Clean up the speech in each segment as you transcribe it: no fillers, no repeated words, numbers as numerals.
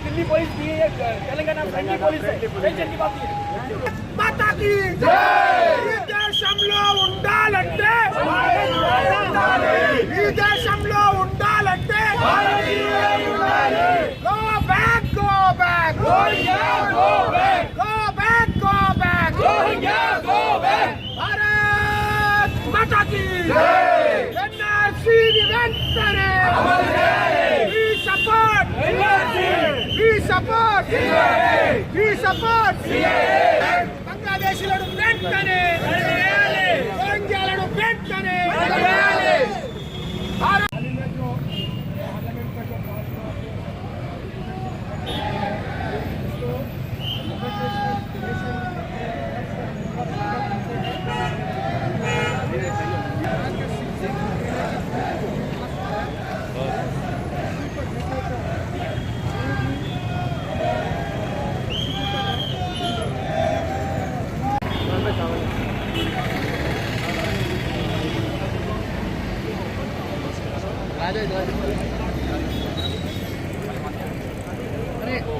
Delhi police की है, Telangana friendly police है, टेंशन की बात नहीं है। माता की जय। ఈ దేశంలో ఉండాలంటే ఈ దేశంలో ఉండాలంటే go back go back go back go back go back go back Bharat Mata की జై। ఎన్ఆర్సీ వెంటనే అమలు చేయాలి। We support NRC we support CAA we support CAA. బంగ్లాదేశీలను వెంటనే చేయాలి। రోహింగ్యాలను వెంటనే చేయాలి।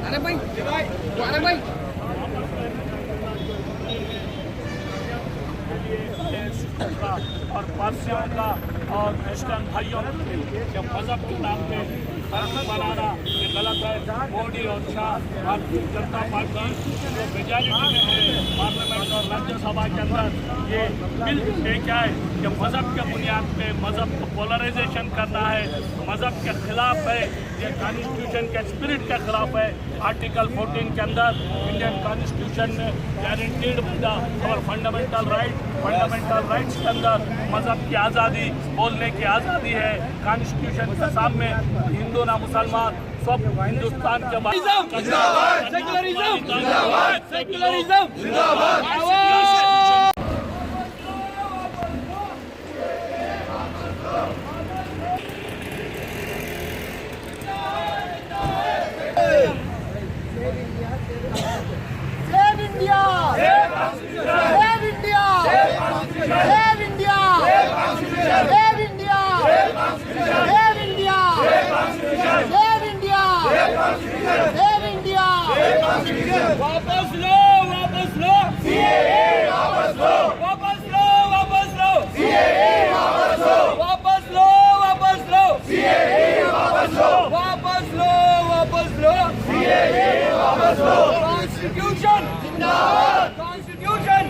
अरे भाई और पारसियों का और क्रिश्चियन भाइयों के मजहब के नाम पे धर्म बनाना ये गलत है। मोदी और शाह भारतीय जनता पार्टी जो मेजॉरिटी में है पार्लियामेंट और राज्यसभा के अंदर ये बिल लेके आए कि मजहब के बुनियाद पे मजहब को पोलराइजेशन करना है, मजहब के खिलाफ है, ये कॉन्स्टिट्यूशन के स्पिरिट के खिलाफ है। आर्टिकल 14 के अंदर इंडियन कॉन्स्टिट्यूशन में गारंटीड और फंडामेंटल राइट्स के अंदर मजहब की आज़ादी, बोलने की आज़ादी है। कॉन्स्टिट्यूशन के सामने हिंदू ना मुसलमान सब हिंदुस्तान के वापस लो सीएए वापस लो वापस लो सीएए वापस लो सीएए वापस लो सीएए वापस लो। कॉन्स्टिट्यूशन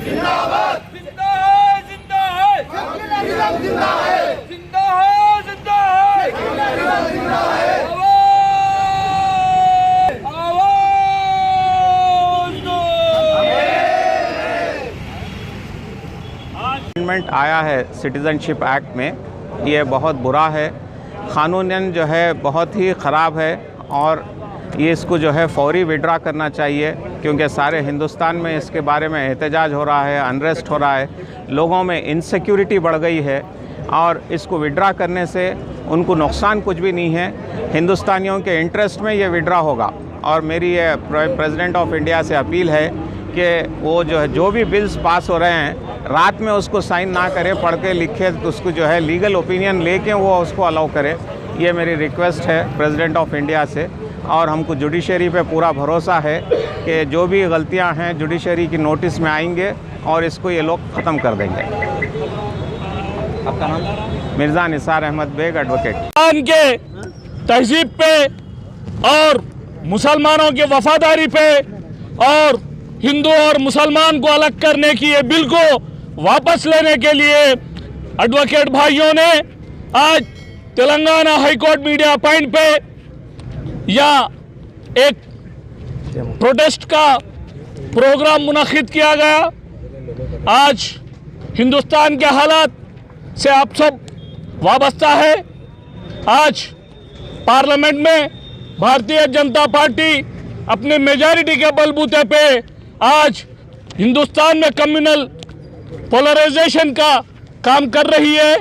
जिंदाबाद जिंदा है सेक्युलरिज्म जिंदा है। अमेंडमेंट आया है सिटीज़नशिप एक्ट में, ये बहुत बुरा है, क़ानूनन जो है बहुत ही ख़राब है और ये इसको जो है फौरी विड्रा करना चाहिए क्योंकि सारे हिंदुस्तान में इसके बारे में एहतजाज हो रहा है, अनरेस्ट हो रहा है, लोगों में इनसिक्योरिटी बढ़ गई है और इसको विड्रा करने से उनको नुकसान कुछ भी नहीं है। हिंदुस्तानियों के इंटरेस्ट में ये विड्रा होगा और मेरी ये प्रेसिडेंट ऑफ इंडिया से अपील है कि वो जो भी बिल्स पास हो रहे हैं रात में उसको साइन ना करे, पढ़ के लिखे, उसको जो है लीगल ओपिनियन लेके वो उसको अलाउ करे। ये मेरी रिक्वेस्ट है प्रेसिडेंट ऑफ इंडिया से और हमको जुडिशरी पे पूरा भरोसा है कि जो भी गलतियां हैं जुडिशरी की नोटिस में आएंगे और इसको ये लोग ख़त्म कर देंगे। आपका नाम? मिर्ज़ा निसार अहमद बेग, एडवोकेट। के तहजीब पे और मुसलमानों की वफादारी पे और हिंदू और मुसलमान को अलग करने की ये बिल को वापस लेने के लिए एडवोकेट भाइयों ने आज Telangana high court media point पे या एक प्रोटेस्ट का प्रोग्राम मुनक्किद किया गया। आज हिंदुस्तान के हालात से आप सब वाबस्ता है। आज पार्लियामेंट में भारतीय जनता पार्टी अपने मेजॉरिटी के बलबूते पे आज हिंदुस्तान में कम्युनल पोलराइजेशन का काम कर रही है।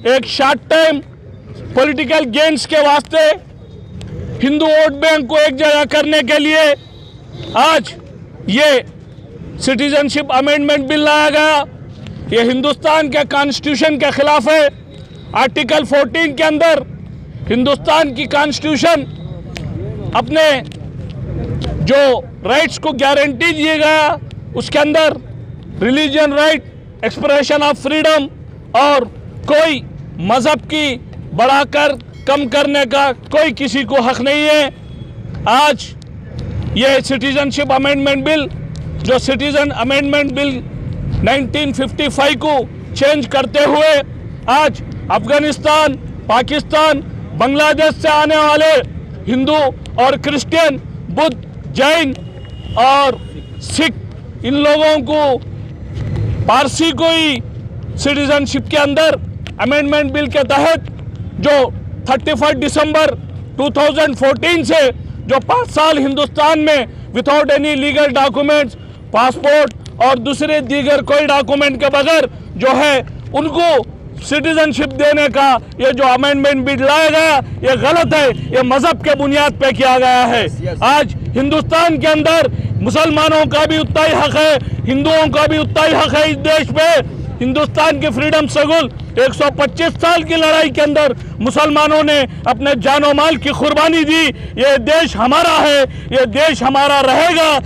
एक शॉर्ट टाइम पॉलिटिकल गेन्स के वास्ते हिंदू वोट बैंक को एक जगह करने के लिए आज ये सिटीजनशिप अमेंडमेंट बिल लाया गया। ये हिंदुस्तान के कॉन्स्टिट्यूशन के खिलाफ है। आर्टिकल 14 के अंदर हिंदुस्तान की कॉन्स्टिट्यूशन अपने जो राइट्स को गारंटी दिए गया, उसके अंदर religion right, expression of freedom और कोई मजहब की बढ़ाकर कम करने का कोई किसी को हक नहीं है। आज ये सिटीजनशिप अमेंडमेंट बिल, जो सिटीजन अमेंडमेंट बिल 1955 को चेंज करते हुए आज अफगानिस्तान, पाकिस्तान, बांग्लादेश से आने वाले हिंदू और क्रिश्चियन, बुद्ध, जैन और सिख इन लोगों को, पारसी को ही सिटीजनशिप के अंदर अमेंडमेंट बिल के तहत जो 31 दिसंबर 2014 से जो 5 साल हिंदुस्तान में without any legal documents, passport और दूसरे दीगर कोई डॉक्यूमेंट के बगैर जो है उनको सिटीजनशिप देने का ये जो अमेंडमेंट बिल लाया गया, ये गलत है। ये मजहब के बुनियाद पे किया गया है। आज हिंदुस्तान के अंदर मुसलमानों का भी उतना ही हक है, हिंदुओं का भी उतना ही हक है। इस देश पे हिंदुस्तान की फ्रीडम स्ट्रगल 125 साल की लड़ाई के अंदर मुसलमानों ने अपने जानो माल की कुर्बानी दी। ये देश हमारा है, ये देश हमारा रहेगा।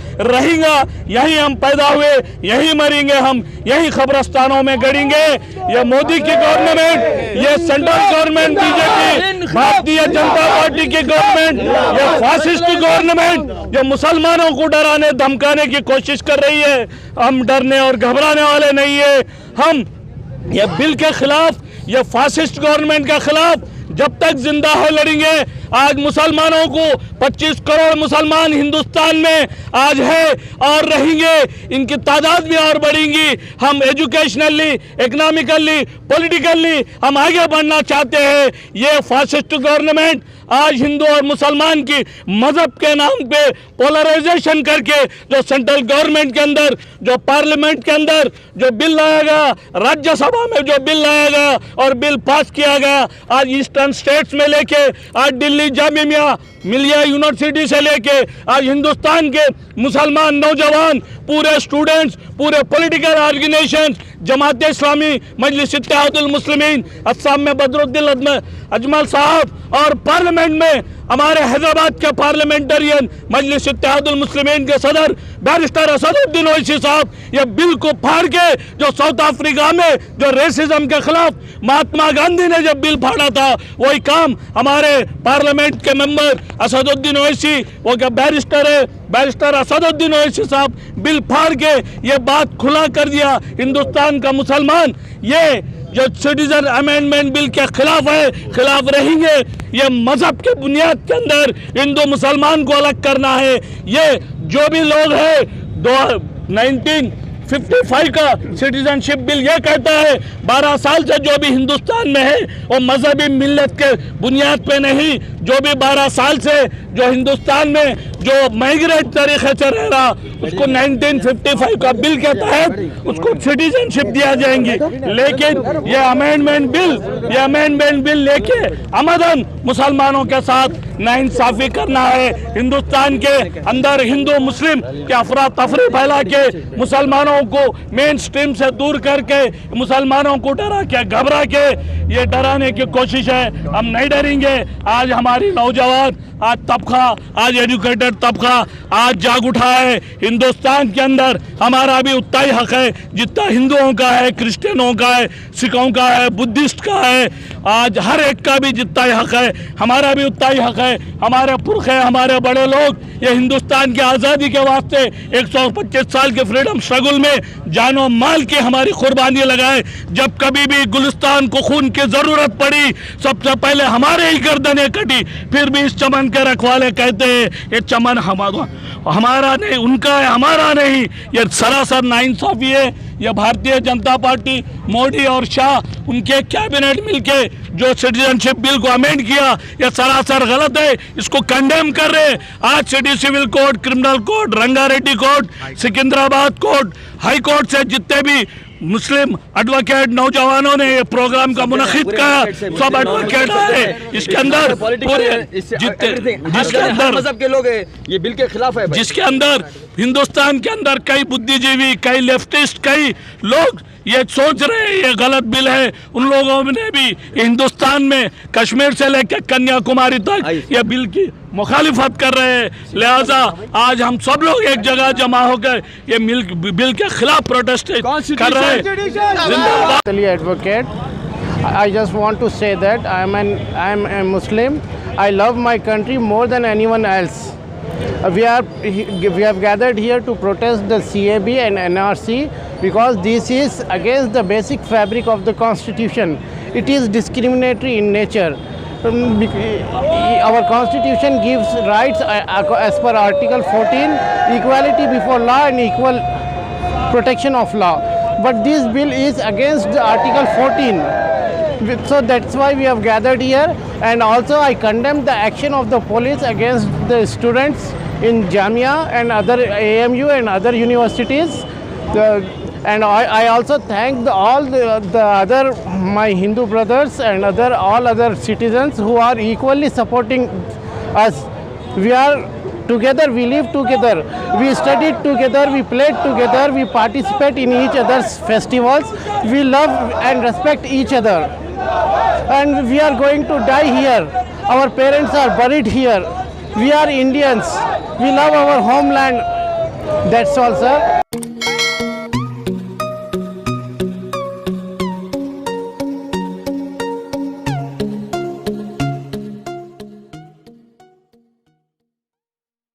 यहीं हम पैदा हुए, यहीं मरेंगे हम, यहीं कब्रिस्तानों में गड़ेंगे। ये मोदी की गवर्नमेंट, ये central government, BJP, Bharatiya Janata party की गवर्नमेंट, ये फासिस्ट गवर्नमेंट जो मुसलमानों को डराने धमकाने की कोशिश कर रही है, हम डरने और घबराने वाले नहीं है। हम ये बिल के खिलाफ, ये फासिस्ट गवर्नमेंट के खिलाफ जब तक जिंदा है लड़ेंगे। आज मुसलमानों को 25 करोड़ मुसलमान हिंदुस्तान में आज है और रहेंगे, इनकी तादाद भी और बढ़ेंगी। हम एजुकेशनली, इकोनॉमिकली, पॉलिटिकली हम आगे बढ़ना चाहते हैं। ये फासिस्ट गवर्नमेंट आज हिंदू और मुसलमान की मजहब के नाम पे पोलराइजेशन करके जो सेंट्रल गवर्नमेंट के अंदर, जो पार्लियामेंट के अंदर जो बिल लाया गया, राज्यसभा में जो बिल लाया गया और बिल पास किया गया, आज ईस्टर्न स्टेट्स में लेके आज दिल्ली जामिया मिलिया यूनिवर्सिटी से लेके आज हिंदुस्तान के मुसलमान नौजवान, पूरे स्टूडेंट्स, पूरे पॉलिटिकल ऑर्गेनाइजेशन, जमात इस्लामी, मजलिस इत्तेहादुल मुस्लिमीन, अस्साम में बदरुद्दीन अजमल साहब और पार्लियामेंट में हमारे हैदराबाद के पार्लियामेंटेरियन, मजलिस इत्तेहादुल मुस्लिमीन के सदर बैरिस्टर असदुद्दीन ओवैसी साहब ये बिल को फाड़ के, जो साउथ अफ्रीका में जो रेसिज्म के खिलाफ महात्मा गांधी ने जब बिल फाड़ा था, वही काम हमारे पार्लियामेंट के मेंबर असदुद्दीन ओवैसी, वो क्या बैरिस्टर है, बैरिस्टर असदुद्दीन ओवैसी साहब बिल फाड़ के ये बात खुला कर दिया, हिंदुस्तान का मुसलमान ये जो सिटीजन अमेंडमेंट बिल के खिलाफ है, खिलाफ रहेंगे। ये मजहब के बुनियाद के अंदर हिंदू मुसलमान को अलग करना है। ये जो भी लोग हैं 1955 का सिटीजनशिप बिल ये कहता है 12 साल से जो भी हिंदुस्तान में है वो मजहबी मिल्लत के बुनियाद पे नहीं, जो भी 12 साल से जो हिंदुस्तान में जो माइग्रेट तरीके से रह रहा उसको 1955 का बिल के तहत उसको सिटीजनशिप दिया जाएंगी। लेकिन ये अमेंडमेंट बिल लेके आमदन मुसलमानों के साथ नाइंसाफी करना है। हिंदुस्तान के अंदर हिंदू मुस्लिम के अफरा तफरी फैला के मुसलमानों को मेन स्ट्रीम से दूर करके मुसलमानों को डरा के घबरा के ये डराने की कोशिश है। हम नहीं डरेंगे। आज हमारी नौजवान, आज तबका, आज एजुकेटेड तबका आज जाग उठा है। हिंदुस्तान के अंदर हमारा भी उतना ही हक है जितना हिंदुओं का है, क्रिश्चियनों का है, सिखों का है, बुद्धिस्ट का है। आज हर एक का भी जितना ही हक है, हमारा भी उतना ही हक है। हमारे पुरखे, हमारे बड़े लोग ये हिंदुस्तान की आज़ादी के वास्ते 125 साल के फ्रीडम स्ट्रगल में जानो माल की हमारी कुर्बानी लगाए। जब कभी भी गुलिस्तान को खून की जरूरत पड़ी, सबसे पहले हमारे ही गर्दनें कटी। फिर भी इस चमन के रखवाले कहते हैं ये चमन हमारा नहीं, उनका है, हमारा नहीं। ये सरासर नाइंसाफी है। ये भारतीय जनता पार्टी, मोदी और शाह, उनके कैबिनेट मिलके जो सिटीजनशिप बिल को अमेंड किया यह सरासर गलत है, इसको कंडेम कर रहे हैं। आज city civil court, criminal court, Rangareddy court, Secunderabad court, high court से जितने भी मुस्लिम एडवोकेट नौजवानों ने ये प्रोग्राम का मुनक्किद किया, सब एडवोकेट आए। इसके अंदर जिसके अंदर मजहब के लोग हैं, ये बिल के खिलाफ है। जिसके अंदर हिंदुस्तान के अंदर कई बुद्धिजीवी, कई लेफ्टिस्ट, कई लोग ये सोच रहे हैं ये गलत बिल है। उन लोगों ने भी हिंदुस्तान में कश्मीर से लेकर कन्याकुमारी तक ये बिल की मुखालिफत कर रहे हैं। लिहाजा आज हम सब लोग एक जगह जमा होकर ये बिल के खिलाफ प्रोटेस्ट कर रहे हैं। जिंदाबाद। Advocate, I just want to say that I am a Muslim. I love my country more than anyone else. We have gathered here to protest the CAB and NRC because this is against the basic fabric of the Constitution. It is discriminatory in nature. Our Constitution gives rights as per Article 14, equality before law and equal protection of law. But this bill is against the Article 14. So that's why we have gathered here, and also I condemn the action of the police against the students in Jamia and other AMU and other universities. And I also thank all the other my Hindu brothers and all other citizens who are equally supporting us. We are together, we live together, we studied together, we played together, we participate in each other's festivals, we love and respect each other. And we are going to die here. Our parents are buried here. We are Indians. We love our homeland. That's all, sir.